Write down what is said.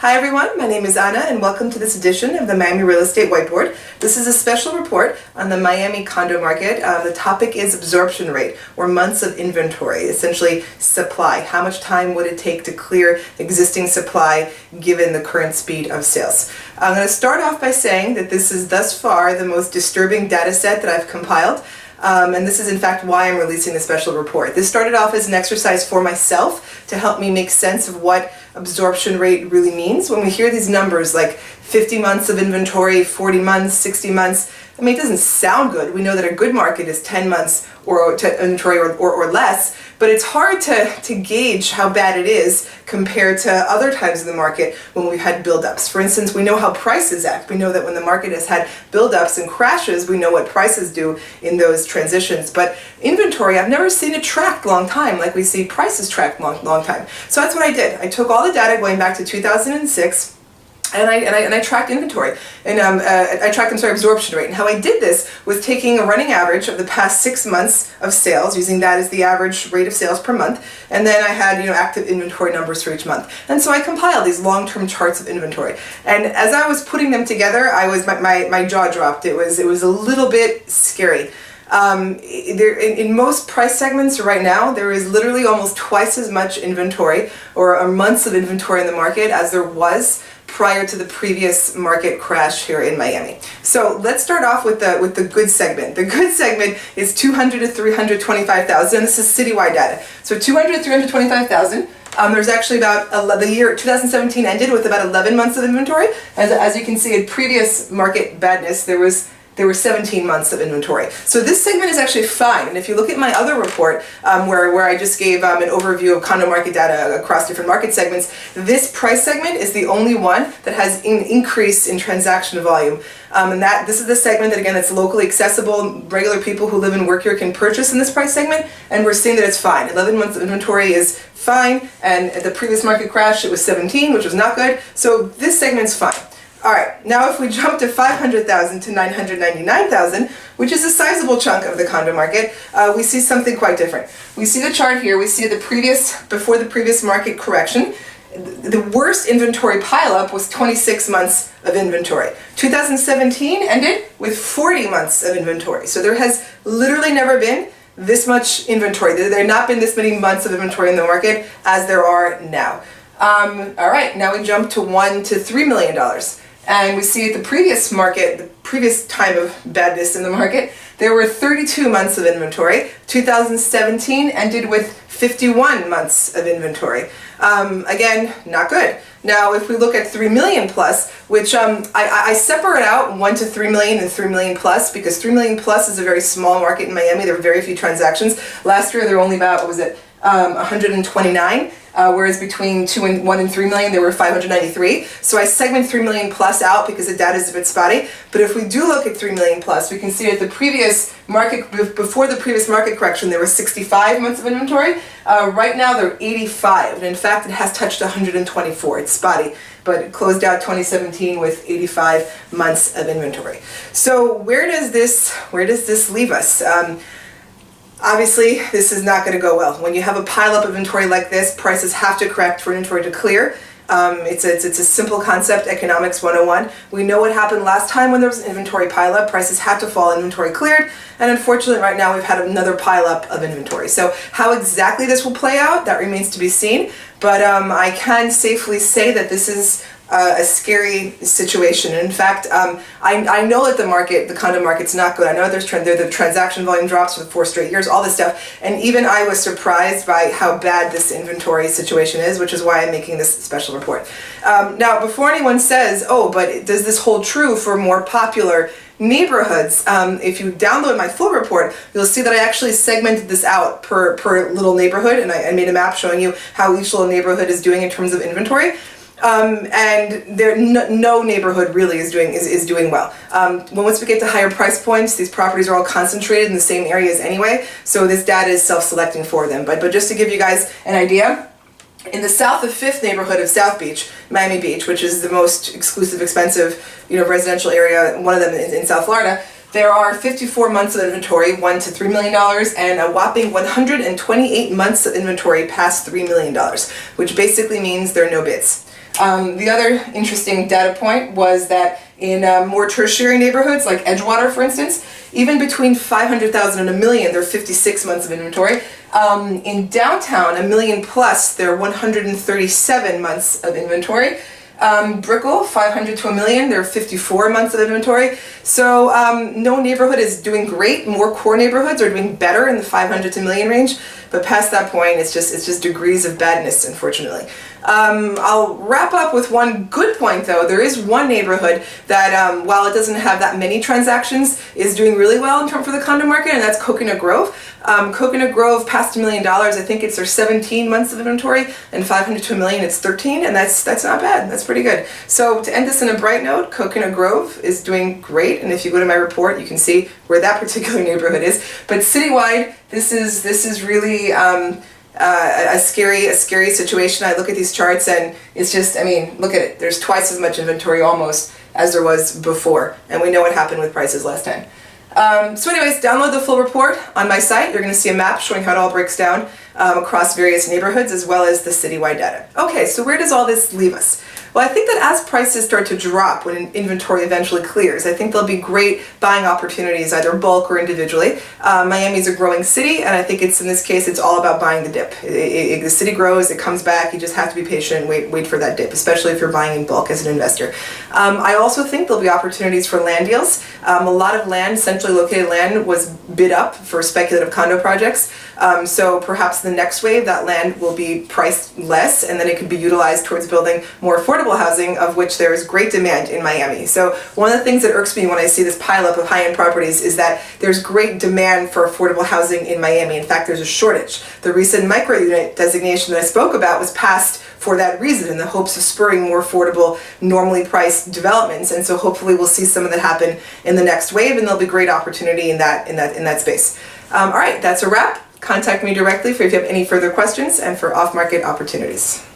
Hi everyone, my name is Anna and welcome to this edition of the Miami Real Estate Whiteboard. This is a special report on the Miami condo market. The topic is absorption rate, or months of inventory, essentially supply. How much time would it take to clear existing supply given the current speed of sales? I'm going to start off by saying that this is thus far the most disturbing data set that I've compiled. And this is in fact why I'm releasing the special report. This started off as an exercise for myself to help me make sense of what absorption rate really means. When we hear these numbers like 50 months of inventory, 40 months, 60 months, I mean, it doesn't sound good. We know that a good market is 10 months or inventory or less, but it's hard to gauge how bad it is compared to other times in the market when we've had buildups. For instance, we know how prices act. We know that when the market has had buildups and crashes, we know what prices do in those transitions. But inventory, I've never seen it tracked long time like we see prices tracked long time. So that's what I did. I took all the data going back to 2006. And I tracked inventory, and I tracked absorption rate. And how I did this was taking a running average of the past 6 months of sales, using that as the average rate of sales per month, and then I had active inventory numbers for each month. And so I compiled these long-term charts of inventory. And as I was putting them together, my jaw dropped. It was a little bit scary. In most price segments right now, there is literally almost twice as much inventory or months of inventory in the market as there was prior to the previous market crash here in Miami. So let's start off with the good segment. The good segment is 200 to 325,000. This is citywide data. So 200 to 325,000. There's actually about the year 2017 ended with about 11 months of inventory. As you can see, in previous market badness, there were 17 months of inventory. So this segment is actually fine. And if you look at my other report, where I just gave an overview of condo market data across different market segments, this price segment is the only one that has an increase in transaction volume. And this is the segment that, again, that's locally accessible. Regular people who live and work here can purchase in this price segment, and we're seeing that it's fine. 11 months of inventory is fine, and at the previous market crash, it was 17, which was not good. So this segment's fine. All right, now if we jump to 500,000 to 999,000, which is a sizable chunk of the condo market, we see something quite different. We see the chart here. We see before the previous market correction, the worst inventory pileup was 26 months of inventory. 2017 ended with 40 months of inventory. So there has literally never been this much inventory. There have not been this many months of inventory in the market as there are now. All right, now we jump to $1 to $3 million. And we see at the previous market, the previous time of badness in the market, there were 32 months of inventory. 2017 ended with 51 months of inventory. Again, not good. Now, if we look at 3 million plus, which I separate out 1 to 3 million and 3 million plus, because 3 million plus is a very small market in Miami. There were very few transactions. Last year, there were only about, 129. Whereas between 1 and 3 million, there were 593. So I segment 3 million plus out because the data is a bit spotty. But if we do look at 3 million plus, we can see that the previous market, before the previous market correction, there were 65 months of inventory. Right now, there are 85. And in fact, it has touched 124. It's spotty, but it closed out 2017 with 85 months of inventory. So where does this leave us? Obviously, this is not going to go well. When you have a pileup of inventory like this, prices have to correct for inventory to clear. It's a simple concept, economics 101. We know what happened last time when there was an inventory pileup. Prices had to fall, inventory cleared, and unfortunately right now we've had another pileup of inventory. So how exactly this will play out, that remains to be seen. But I can safely say that this is a scary situation. And in fact, I know that the condo market's not good. I know the transaction volume drops for 4 straight years, all this stuff. And even I was surprised by how bad this inventory situation is, which is why I'm making this special report. Now, before anyone says, oh, but does this hold true for more popular neighborhoods? If you download my full report, you'll see that I actually segmented this out per little neighborhood, and I made a map showing you how each little neighborhood is doing in terms of inventory. And no neighborhood really is doing well. Once we get to higher price points, these properties are all concentrated in the same areas anyway, so this data is self-selecting for them. But just to give you guys an idea, in the south of 5th neighborhood of South Beach, Miami Beach, which is the most exclusive, expensive, residential area, one of them in South Florida, there are 54 months of inventory, $1 to $3 million, and a whopping 128 months of inventory past $3 million, which basically means there are no bids. The other interesting data point was that in more tertiary neighborhoods like Edgewater, for instance, even between 500,000 and $1 million, there are 56 months of inventory. In downtown, $1 million plus, there are 137 months of inventory. Brickell, 500 to $1 million, there are 54 months of inventory. So no neighborhood is doing great. More core neighborhoods are doing better in the 500 to $1 million range, but past that point, it's just degrees of badness, unfortunately. I'll wrap up with one good point, though. There is one neighborhood that, while it doesn't have that many transactions, is doing really well in terms for the condo market, and that's Coconut Grove. Coconut Grove past $1 million. I think it's their 17 months of inventory, and 500 to $1 million, it's 13, and that's not bad. That's pretty good. So to end this on a bright note, Coconut Grove is doing great, and if you go to my report, you can see where that particular neighborhood is. But citywide, this is really a scary situation. I look at these charts and it's just, I mean, look at it. There's twice as much inventory almost as there was before, and we know what happened with prices last time. So anyways, download the full report on my site. You're going to see a map showing how it all breaks down across various neighborhoods as well as the citywide data. Okay, so where does all this leave us? Well, I think that as prices start to drop when inventory eventually clears, I think there'll be great buying opportunities, either bulk or individually. Miami's a growing city, and I think in this case, it's all about buying the dip. The city grows, it comes back, you just have to be patient and wait for that dip, especially if you're buying in bulk as an investor. I also think there'll be opportunities for land deals. A lot of land, centrally located land, was bid up for speculative condo projects. So perhaps the next wave, that land will be priced less, and then it could be utilized towards building more affordable housing, of which there is great demand in Miami. So one of the things that irks me when I see this pileup of high-end properties is that there's great demand for affordable housing in Miami. In fact, there's a shortage. The recent micro-unit designation that I spoke about was passed for that reason, in the hopes of spurring more affordable, normally priced developments. And so hopefully we'll see some of that happen in the next wave, and there'll be great opportunity in that space. All right, that's a wrap. Contact me directly if you have any further questions and for off-market opportunities.